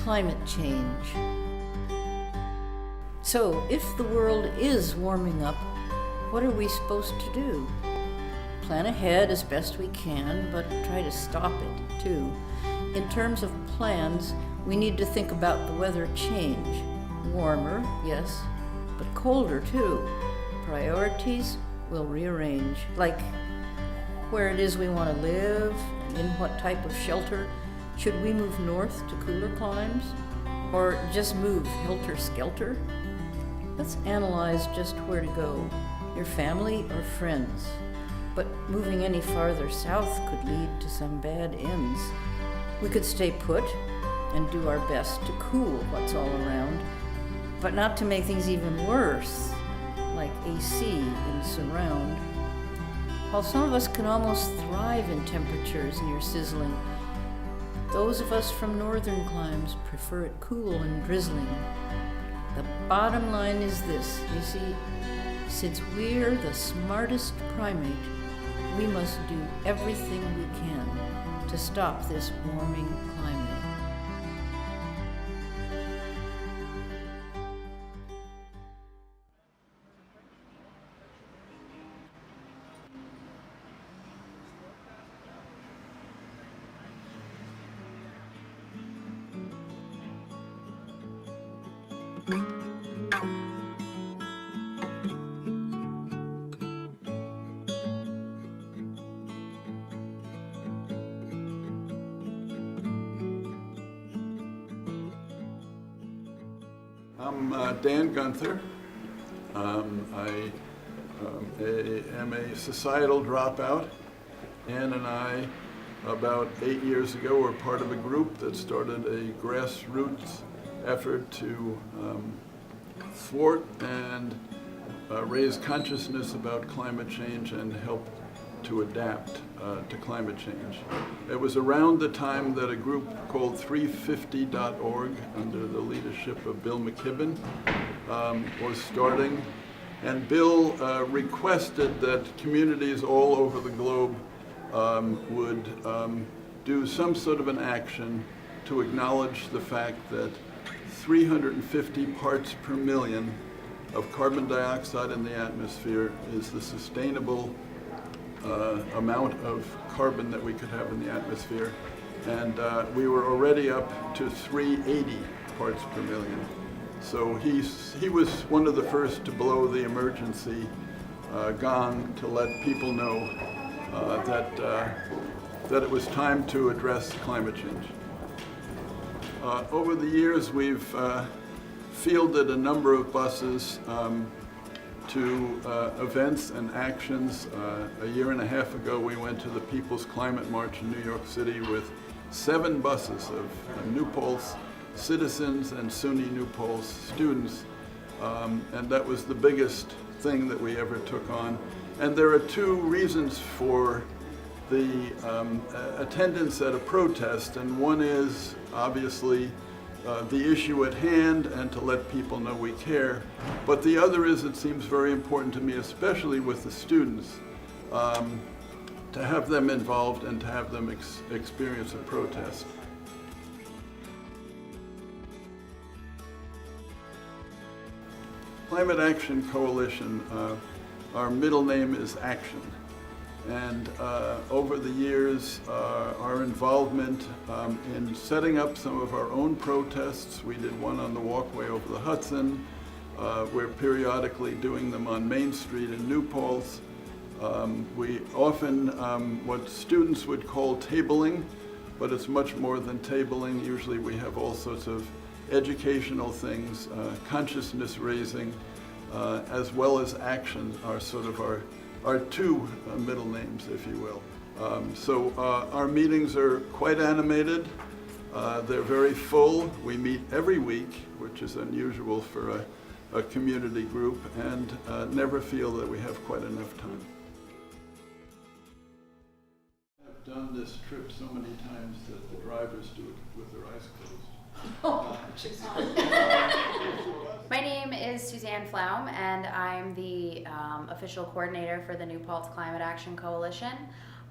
climate change. So, if the world is warming up, what are we supposed to do? Plan ahead as best we can, but try to stop it, too. In terms of plans, we need to think about the weather change. Warmer, yes, but colder, too. Priorities will rearrange, like where it is we want to live, and in what type of shelter. Should we move north to cooler climes, or just move helter-skelter? Let's analyze just where to go, your family or friends. But moving any farther south could lead to some bad ends. We could stay put and do our best to cool what's all around, but not to make things even worse, like AC in surround. While some of us can almost thrive in temperatures near sizzling, those of us from northern climes prefer it cool and drizzling. The bottom line is this, you see, since we're the smartest primate, we must do everything we can to stop this warming climate. I'm Dan Gunther. I am a societal dropout. Ann and I, about 8 years ago, were part of a group that started a grassroots effort to thwart and raise consciousness about climate change and help to adapt to climate change. It was around the time that a group called 350.org, under the leadership of Bill McKibben, was starting. And Bill requested that communities all over the globe would do some sort of an action to acknowledge the fact that 350 parts per million of carbon dioxide in the atmosphere is the sustainable amount of carbon that we could have in the atmosphere. And we were already up to 380 parts per million. So he was one of the first to blow the emergency gong to let people know that it was time to address climate change. Over the years, we've fielded a number of buses to events and actions. A year and a half ago, we went to the People's Climate March in New York City with 7 buses of New Paltz citizens and SUNY New Paltz students, and that was the biggest thing that we ever took on. And there are 2 reasons for the attendance at a protest, and one is obviously the issue at hand and to let people know we care. But the other is, it seems very important to me, especially with the students, to have them involved and to have them experience a protest. Climate Action Coalition, our middle name is Action. And over the years, our involvement in setting up some of our own protests. We did one on the walkway over the Hudson. We're periodically doing them on Main Street in New Paltz. We often, what students would call tabling, but it's much more than tabling. Usually we have all sorts of educational things, consciousness raising, as well as action are sort of our 2 middle names, if you will. So our meetings are quite animated. They're very full. We meet every week, which is unusual for a community group, and never feel that we have quite enough time. I've done this trip so many times that the drivers do it with their eyes closed. My name is Suzanne Flaum, and I'm the official coordinator for the New Paltz Climate Action Coalition.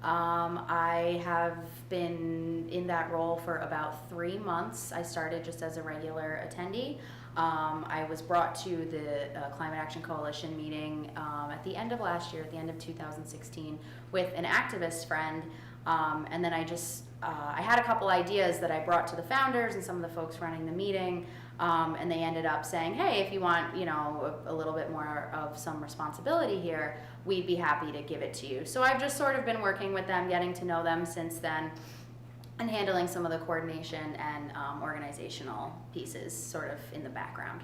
I have been in that role for about 3 months. I started just as a regular attendee. I was brought to the Climate Action Coalition meeting at the end of last year, at the end of 2016, with an activist friend. And then I had a couple ideas that I brought to the founders and some of the folks running the meeting. And they ended up saying, hey, if you want, a little bit more of some responsibility here, we'd be happy to give it to you. So I've just sort of been working with them, getting to know them since then, and handling some of the coordination and organizational pieces sort of in the background.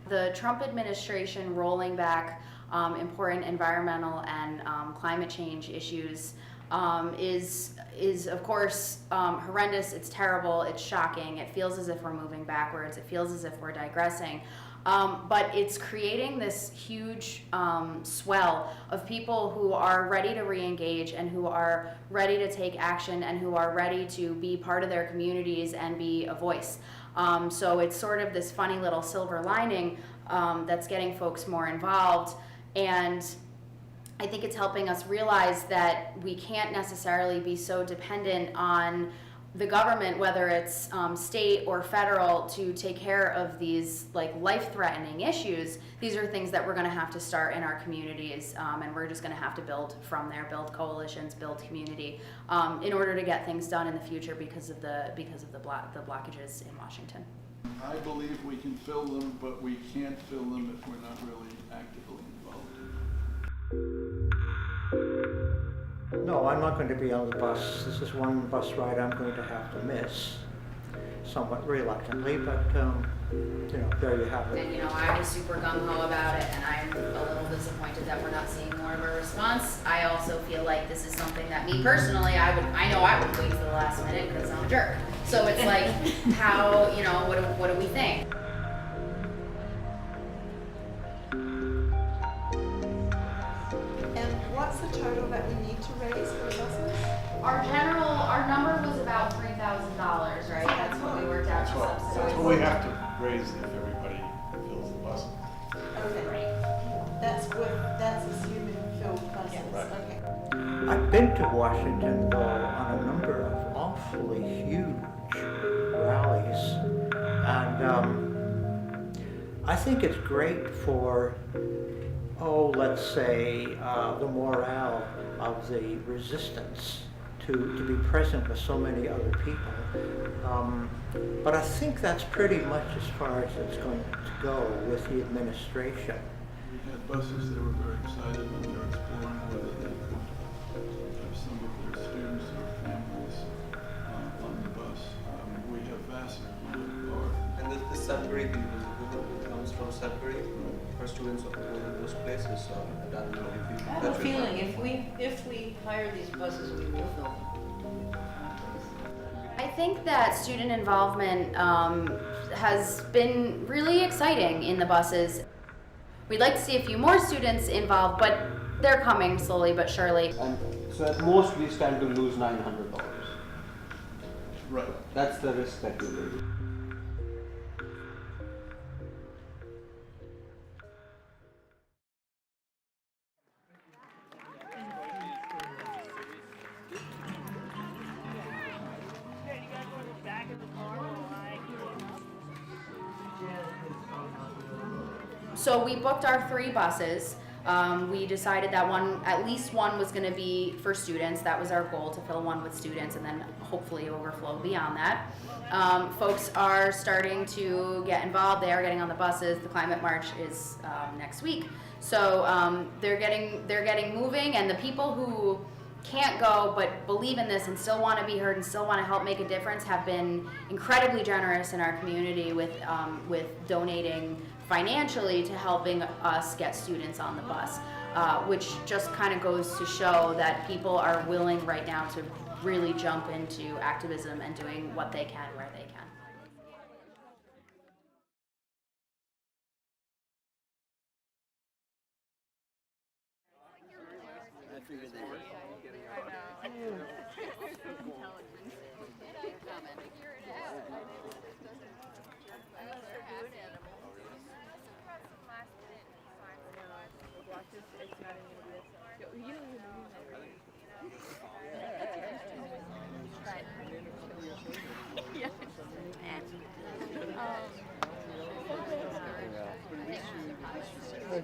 The Trump administration rolling back important environmental and climate change issues is of course horrendous. It's terrible, it's shocking, it feels as if we're moving backwards, it feels as if we're digressing. But it's creating this huge swell of people who are ready to re-engage and who are ready to take action and who are ready to be part of their communities and be a voice. So it's sort of this funny little silver lining that's getting folks more involved, and I think it's helping us realize that we can't necessarily be so dependent on the government, whether it's state or federal, to take care of these life-threatening issues. These are things that we're going to have to start in our communities, and we're just going to have to build from there, build coalitions, build community, in order to get things done in the future because of the blockages in Washington. I believe we can fill them, but we can't fill them if we're not really actively involved. No, I'm not going to be on the bus. This is one bus ride I'm going to have to miss, somewhat reluctantly, but there you have it. And I was super gung-ho about it, and I'm a little disappointed that we're not seeing more of a response. I also feel like this is something that me personally, I know I would wait for the last minute because I'm a jerk. So it's like, how, what do we think? What's the total that we need to raise for buses? Our number was about $3,000, right? That's what we worked out to subsidize. That's what we have to raise if everybody fills the buses. Okay. That's assuming filled buses. Yeah, right. Okay. I've been to Washington, though, on a number of awfully huge rallies, and I think it's great for, let's say, the morale of the resistance to be present with so many other people. But I think that's pretty much as far as it's going to go with the administration. We had buses that were very excited and they were exploring whether they could have some of their students or families on the bus. We have Vassar, who are And the Sudbury people, who comes from Sudbury, for students of those places, so I don't know if you. I have a feeling if we hire these buses, we will fill them. I think that student involvement has been really exciting in the buses. We'd like to see a few more students involved, but they're coming slowly but surely. And so at most we stand to lose $900. right. That's the risk that we take. So we booked our 3 buses. We decided that at least one was going to be for students. That was our goal, to fill one with students and then hopefully overflow beyond that. Folks are starting to get involved. They are getting on the buses. The climate march is next week. So they're getting moving, and the people who can't go but believe in this and still want to be heard and still want to help make a difference have been incredibly generous in our community with donating financially to helping us get students on the bus, which just kind of goes to show that people are willing right now to really jump into activism and doing what they can where they can. It's not an idiot. You don't even know. Oh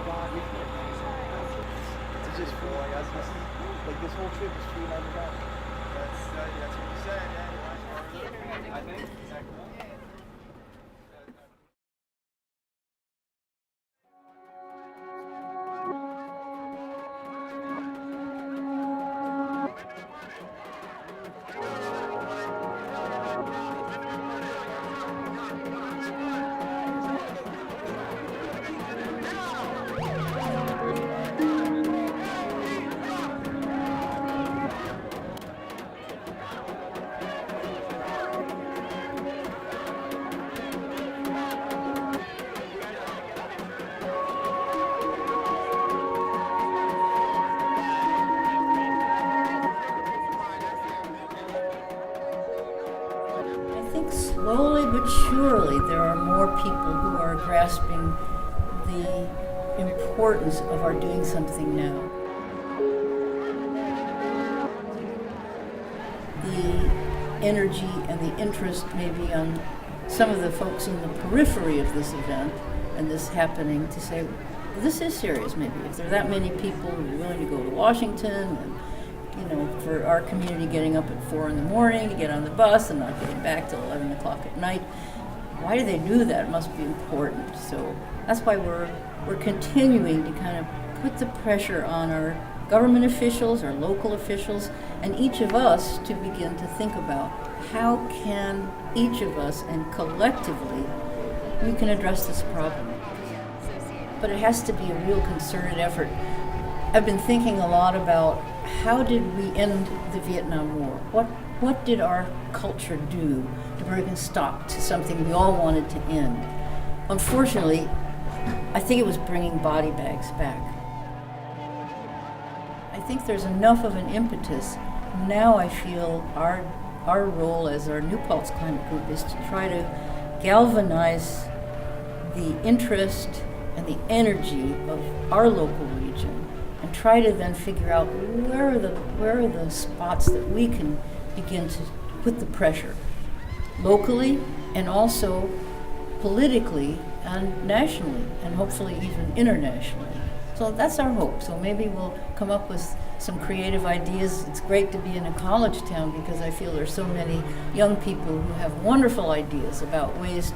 God, it's just for like us. Like this whole trip is $300. That's what you said, yeah. I think exactly. I think slowly but surely there are more people who are grasping the importance of our doing something now. The energy and the interest maybe on some of the folks in the periphery of this event and this happening to say, well, this is serious maybe. If there are that many people who are willing to go to Washington and for our community getting up at 4 in the morning to get on the bus and not getting back till 11 o'clock at night. Why do they do that? It must be important. So that's why we're continuing to kind of put the pressure on our government officials, our local officials, and each of us to begin to think about how can each of us and collectively we can address this problem. But it has to be a real concerted effort. I've been thinking a lot about how did we end the Vietnam War? What did our culture do to bring a stop to something we all wanted to end? Unfortunately, I think it was bringing body bags back. I think there's enough of an impetus. Now I feel our role as our new Paltz Climate Group is to try to galvanize the interest and the energy of our local region and try to then figure out where are the spots that we can begin to put the pressure locally and also politically and nationally and hopefully even internationally. So that's our hope. So maybe we'll come up with some creative ideas. It's great to be in a college town because I feel there's so many young people who have wonderful ideas about ways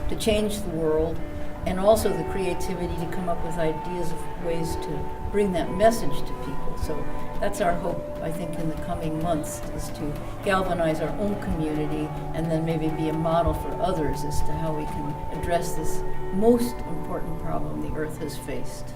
to change the world, and also the creativity to come up with ideas of ways to bring that message to people. So that's our hope, I think, in the coming months, is to galvanize our own community and then maybe be a model for others as to how we can address this most important problem the Earth has faced.